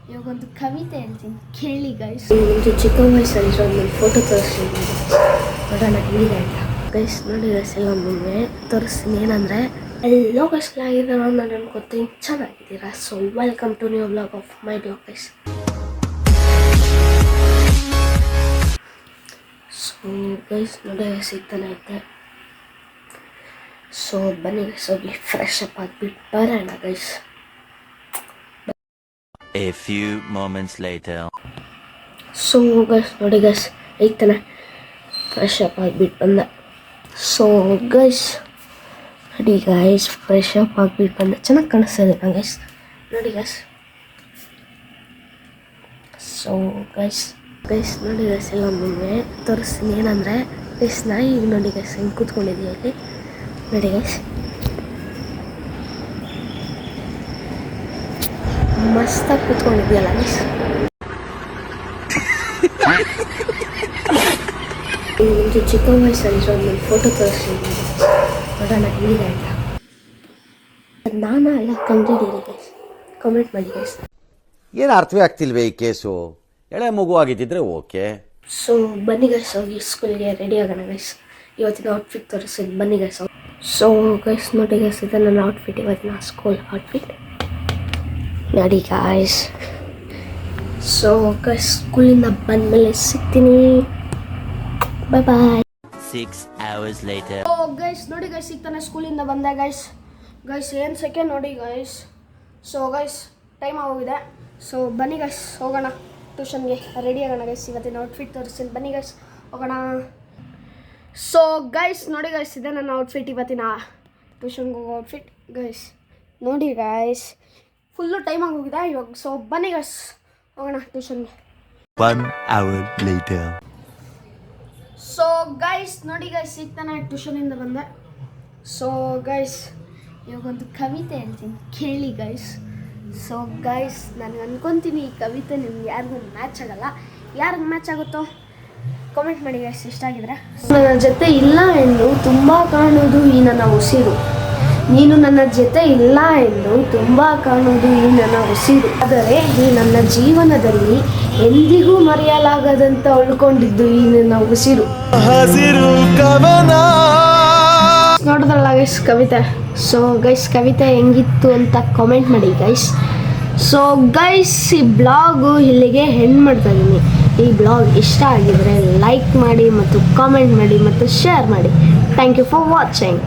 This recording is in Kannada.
ಇವಾಗೊಂದು ಕವಿತೆ ಹೇಳ್ತೀನಿ ಕೇಳಿ ಗೈಸ್. ಒಂದು ಚಿಕ್ಕ ವಯಸ್ಸಲ್ಲಿ ಒಂದು ಫೋಟೋ ತೋರಿಸ್ತೀನಿ ನೋಡೋಣ ಹೇಗಿದೆ ಅಂತ. ಗೈಸ್ ನೋಡಿ ಗೈಸ್ ಎಲ್ಲ ಮುಂದೆ ತೋರಿಸ್ತೀನಿ. ಏನಂದರೆ ಎಲ್ಲೋ ಗೈಸ್ಲಾಗಿದೆ ನಾನು ಅನ್ಕೋತೀನಿ ಚೆನ್ನಾಗಿದ್ದೀರಾ. So welcome to new vlog of my blog guys. So guys ನೋಡಿ ಸಿಗ್ತಾನೆ ಐತೆ. ಸೊ ಬನ್ನಿ ಗೈಸ್ ಹೋಗಿ ಫ್ರೆಶ್ ಅಪ್ ಆಗಿಬಿಟ್ಟು ಬರೋಣ guys. A few moments later. So guys ನೋಡಿ ಗೈಸ್ ಐತಾನೆ ಫ್ರೆಶ್ ಅಪ್ ಆಗಿಬಿಟ್ಟು ಬಂದೆ. ಸೊ ಗೈಸ್ ನೋಡಿ ಗೈಸ್ ಫ್ರೆಶ್ ಅಪ್ ಆಗಿಬಿಟ್ಟು ಬಂದೆ. ಚೆನ್ನಾಗಿ ಕಾಣಿಸ್ತಾ ಇದೆ ಗೈಸ್ ನೋಡಿ ಗೈಸ್. ಸೊ ಗೈಸ್ ನೋಡಿ ಗೈಸ್ ಎಲ್ಲ ಮುಂದೆ ತೋರಿಸ್ತೀನಿ. ಏನಂದರೆ ಗೈಸ್ ನಾಯಿ ನೋಡಿ ಗೈಸ್ ಹೆಂಗೆ ಕೂತ್ಕೊಂಡಿದ್ದೀವಿ ಅಲ್ಲಿ ನೋಡಿ ಗೈಸ್. ಮಸ್ತಾಗಿ ಕೂತ್ಕೊಂಡಿದ್ದೀಯಲ್ಲ ಗೈಸ್. ಒಂದು ಚಿಕ್ಕ ವಯಸ್ಸಲ್ಲಿ ಒಂದು ಫೋಟೋ ತೋರಿಸ್ತೀನಿ ನೋಡೋಣ ಹೇಗಿದೆ ಅಂತ. ನಾನು ಎಲ್ಲ ಕಂಡಿದ್ದೀರಿ ಗೈಸ್, ಕಾಮೆಂಟ್ ಮಾಡಿ ಗೈಸ್. ಏನು ಅರ್ಥವೇ ಆಗ್ತಿಲ್ವೇ ಈ ಕೇಸು? ಎಳೆ ಮಗು ಆಗಿದ್ದಿದ್ರೆ ಓಕೆ. ಸೊ ಬನ್ನಿ ಗೈಸ್ ಹೋಗಿ ಸ್ಕೂಲ್ಗೆ ರೆಡಿ ಆಗೋಣ ಗೈಸ್. ಇವತ್ತಿನ ಔಟ್ಫಿಟ್ ತೋರಿಸಿದ್ದು ಬನ್ನಿ ಗೈಸ್. ಸೊ ಗೈಸ್ ನೋಡಿ ಗೈಸ್ ಇದೆ ನನ್ನ ಔಟ್ಫಿಟ್, ಇವತ್ತಿನ ಸ್ಕೂಲ್ ಔಟ್ಫಿಟ್ ನೋಡಿ ಗಾಯ್ಸ್. ಸೊ ಗೈಸ್ ಸ್ಕೂಲಿಂದ ಬಂದಮೇಲೆ ಸಿಗ್ತೀನಿ. ಬಾಯ್ ಬಾಯ್. 6 hours later. ಸೊ ಗೈಸ್ ನೋಡಿ ಗೈಸ್ ಸಿಗ್ತಾನೆ ಸ್ಕೂಲಿಂದ ಬಂದೆ ಗೈಸ್. ಏನು ಸೆಕೆಂಡ್ ನೋಡಿ ಗೈಸ್. ಸೊ ಗೈಸ್ ಟೈಮ್ ಆಗೋಗಿದೆ. ಸೊ ಬನ್ನಿ ಗೈಸ್ ಹೋಗೋಣ ಟ್ಯೂಷನ್ಗೆ ರೆಡಿ ಆಗೋಣ ಗೈಸ್. ಇವತ್ತಿನ ಔಟ್ಫಿಟ್ ತೋರಿಸ್ತೀನಿ ಬನ್ನಿ ಗೈಸ್ ಹೋಗೋಣ. ಸೊ ಗೈಸ್ ನೋಡಿ ಗೈಸ್ ಇದೆ ನನ್ನ ಔಟ್ಫಿಟ್, ಇವತ್ತಿನ ಟ್ಯೂಷನ್ಗೆ ಹೋಗೋ ಔಟ್ಫಿಟ್ ಗೈಸ್. ನೋಡಿ ಗೈಸ್ ಫುಲ್ಲು ಟೈಮ್ ಆಗೋಗಿದೆ ಇವಾಗ. ಸೊ ಬನ್ನಿ ಗೈಸ್ ಹೋಗೋಣ ಟ್ಯೂಷನ್ಗೆ. 1 hour later. ಸೊ ಗೈಸ್ ನೋಡಿ ಗೈಸ್ ಸಿಗ್ತಾನೆ ಟ್ಯೂಷನಿಂದ ಬಂದೆ. ಸೊ ಗೈಸ್ ಇವಾಗೊಂದು ಕವಿತೆ ಹೇಳ್ತೀನಿ ಕೇಳಿ ಗೈಸ್. ಸೊ ಗೈಸ್ ನಾನು ಅನ್ಕೊತೀನಿ ಈ ಕವಿತೆ ನಿಮ್ಗೆ ಯಾರಿಗೂ ಮ್ಯಾಚ್ ಆಗಲ್ಲ. ಯಾರಿಗೆ ಮ್ಯಾಚ್ ಆಗುತ್ತೋ ಕಾಮೆಂಟ್ ಮಾಡಿ ಗೈಸ್ ಇಷ್ಟ ಆಗಿದ್ರೆ. ನನ್ನ ಜೊತೆ ಇಲ್ಲ ಎಂದು ತುಂಬ ಕಾಣುವುದು ಈ ನನ್ನ ಉಸಿರು, ನೀನು ನನ್ನ ಜೊತೆ ಇಲ್ಲ ಎಂದು ತುಂಬ ಕಾಣುವುದು ಈ ನನ್ನ ಉಸಿರು, ಆದರೆ ಈ ನನ್ನ ಜೀವನದಲ್ಲಿ ಎಂದಿಗೂ ಮರೆಯಲಾಗದಂತ ಉಳ್ಕೊಂಡಿದ್ದು ಈ ನನ್ನ ಉಸಿರು. ನೋಡಿದ್ರಲ್ಲ ಗೈಸ್ ಕವಿತೆ. ಸೊ ಗೈಸ್ ಕವಿತೆ ಹೆಂಗಿತ್ತು ಅಂತ ಕಾಮೆಂಟ್ ಮಾಡಿ ಗೈಸ್. ಸೊ ಗೈಸ್ ಈ ಬ್ಲಾಗು ಇಲ್ಲಿಗೆ ಎಂಡ್ ಮಾಡ್ತಾ ಇದ್ದೀನಿ. ಈ ಬ್ಲಾಗ್ ಇಷ್ಟ ಆಗಿದರೆ ಲೈಕ್ ಮಾಡಿ ಮತ್ತು ಕಾಮೆಂಟ್ ಮಾಡಿ ಮತ್ತು ಶೇರ್ ಮಾಡಿ. Thank you for watching.